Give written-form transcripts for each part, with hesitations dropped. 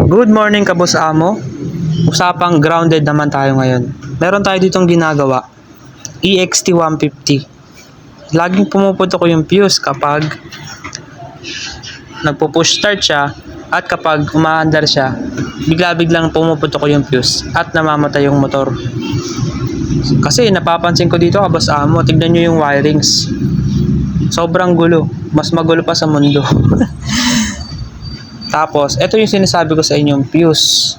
Good morning Kabos Amo. Usapang grounded naman tayo ngayon. Meron tayo ditong ginagawa. EXT150. Laging pumuputok ko yung fuse kapag nagpo-push start siya at kapag umaandar siya, bigla-biglang pumuputok ko yung fuse at namamatay yung motor. Kasi napapansin ko dito Kabos Amo, tignan nyo yung wirings. Sobrang gulo. Mas magulo pa sa mundo. Tapos, ito yung sinasabi ko sa inyong fuse.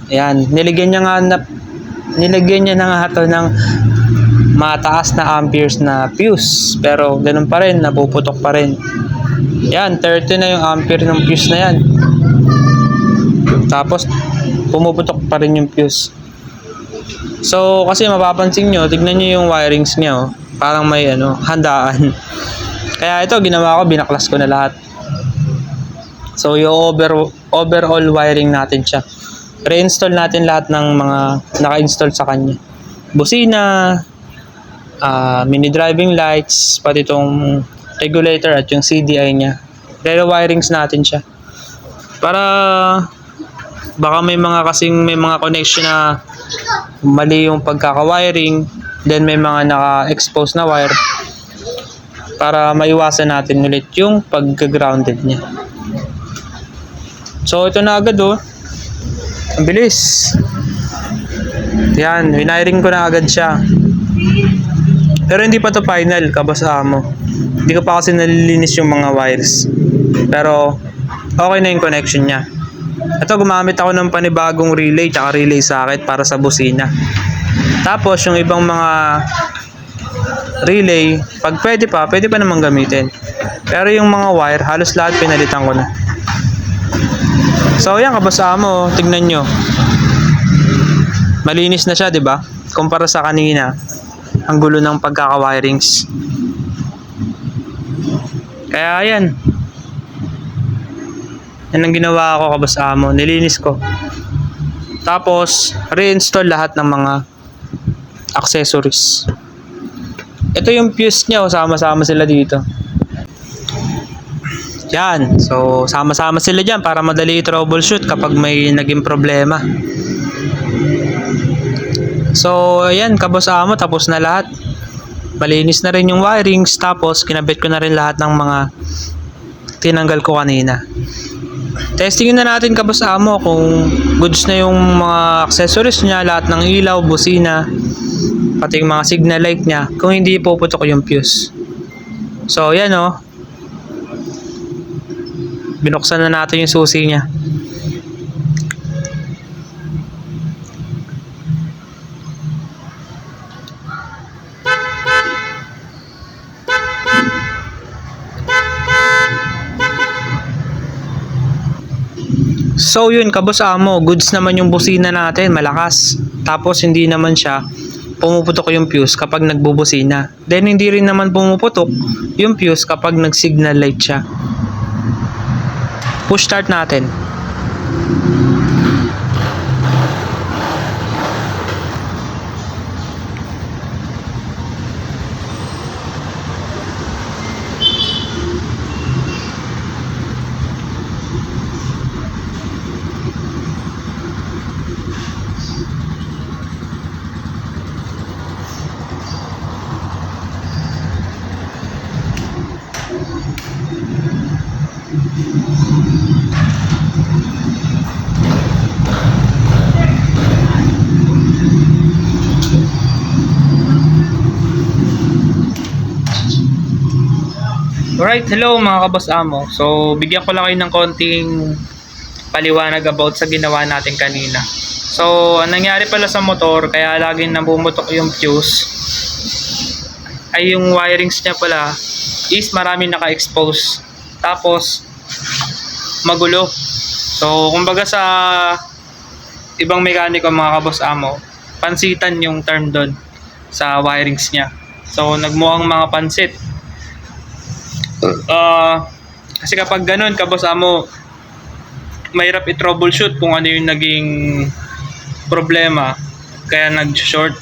Ayan, nilagyan niya na nga ito ng mataas na amperes na fuse. Pero, ganun pa rin, napuputok pa rin. Ayan, 30 na yung ampere ng fuse na yan. Tapos, pumuputok pa rin yung fuse. So, kasi mapapansin nyo, tignan nyo yung wirings niya, oh. Parang may handaan. Kaya ito, ginawa ko, binaklas ko na lahat. So, yung overall wiring natin siya. Reinstall natin lahat ng mga naka-install sa kanya. Busina, mini driving lights, pati itong regulator at yung CDI niya. Re-wirings natin siya. Para baka may mga connection na mali yung pagkaka-wiring, then may mga naka-expose na wire para maiwasan natin ulit yung pagka-grounded niya. So, ito na agad oh. Ang bilis. Yan, winiring ko na agad siya. Pero hindi pa to final, Kabos Amo. Hindi ko pa kasi nalilinis yung mga wires. Pero, okay na yung connection niya. Ito, gumamit ako ng panibagong relay tsaka relay socket para sa busina. Tapos, yung ibang mga relay, pag pwede pa naman gamitin. Pero yung mga wire, halos lahat pinalitan ko na. So, yan Kabos Amo, tignan nyo. Malinis na siya, 'di ba? Kumpara sa kanina, ang gulo ng pagkaka-wirings. Kaya yan. Yan ang ginawa ko Kabos Amo, nilinis ko. Tapos, reinstall lahat ng mga accessories. Ito yung fuse niya, sama-sama sila dito. Yan. So, sama-sama sila dyan para madali i-troubleshoot kapag may naging problema. So, ayan, Kabos Amo, tapos na lahat. Malinis na rin yung wirings, tapos kinabit ko na rin lahat ng mga tinanggal ko kanina. Testingin na natin Kabos Amo kung goods na yung mga accessories niya, lahat ng ilaw, busina, pati yung mga signal light niya, kung hindi puputok yung fuse. So, ayan oh. Binuksan na natin yung susi niya. So yun Kabos Amo, goods naman yung busina natin, malakas. Tapos hindi naman siya pumuputok yung fuse kapag nagbubusina. Then hindi rin naman pumuputok yung fuse kapag nag-signal light siya. Push start natin. Alright, hello mga Kabos Amo. So, bigyan ko lang kayo ng konting paliwanag about sa ginawa natin kanina. So, ang nangyari pala sa motor, kaya laging namumutok yung fuse, ay yung wirings niya pala is marami naka-expose. Tapos, magulo. So, kumbaga sa ibang mekaniko mga Kabos Amo, pansitan yung term doon sa wirings niya. So, nagmukhang mga pansit. Kasi kapag ganun Kabos Amo, mahirap i-troubleshoot kung ano yung naging problema, kaya nag-short,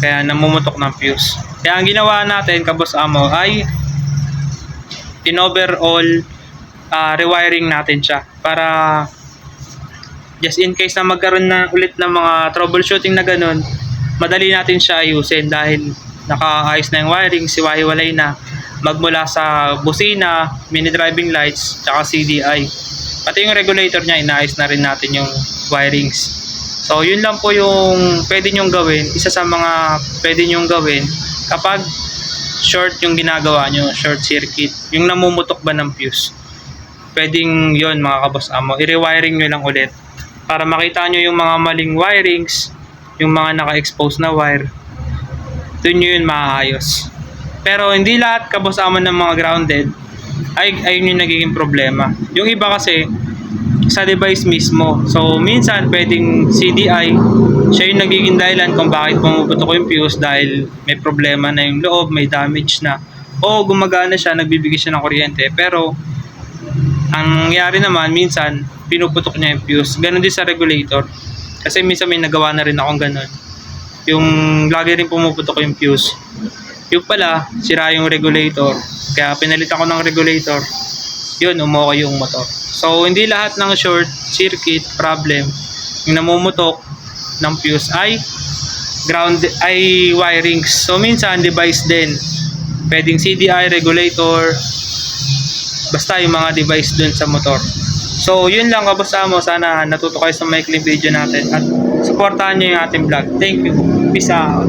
kaya namumutok ng fuse. Kaya ang ginawa natin Kabos Amo ay in overall rewiring natin siya para Just in case na magkaroon na ulit ng mga troubleshooting na ganun, madali natin siya ayusin dahil nakaayos na yung wiring, siwa-hiwalay na. Magmula sa busina, mini driving lights, tsaka CDI. Pati yung regulator niya, inaayos na rin natin yung wirings. So, yun lang po yung pwede nyong gawin. Isa sa mga pwede nyong gawin kapag short yung ginagawa nyo, short circuit. Yung namumutok ba ng fuse. Pwedeng yun mga kaboss amo. I-rewiring nyo lang ulit. Para makita nyo yung mga maling wirings, yung mga naka-expose na wire. Doon nyo yun maayos. Pero hindi lahat kaboss amo ng mga grounded ayun yung nagiging problema. Yung iba kasi sa device mismo. So minsan pwedeng CDI siya yung nagiging dahilan kung bakit pumuputok yung fuse dahil may problema na yung loob, may damage na. O gumagana siya, nagbibigay siya ng kuryente. Pero ang nangyari naman minsan pinuputok niya yung fuse. Ganon din sa regulator. Kasi minsan may nagawa na rin akong ganon. Yung lagi rin pumuputok yung fuse. Yung pala, sira yung regulator. Kaya pinalitan ko ng regulator. Yun, umokay yung motor. So, hindi lahat ng short circuit problem yung namumutok ng fuse ay wirings. So, minsan device din. Pwedeng CDI, regulator, basta yung mga device dun sa motor. So, yun lang kaboss amo. Sana natuto kayo sa maikling video natin at supportahan nyo yung ating vlog. Thank you. Peace out.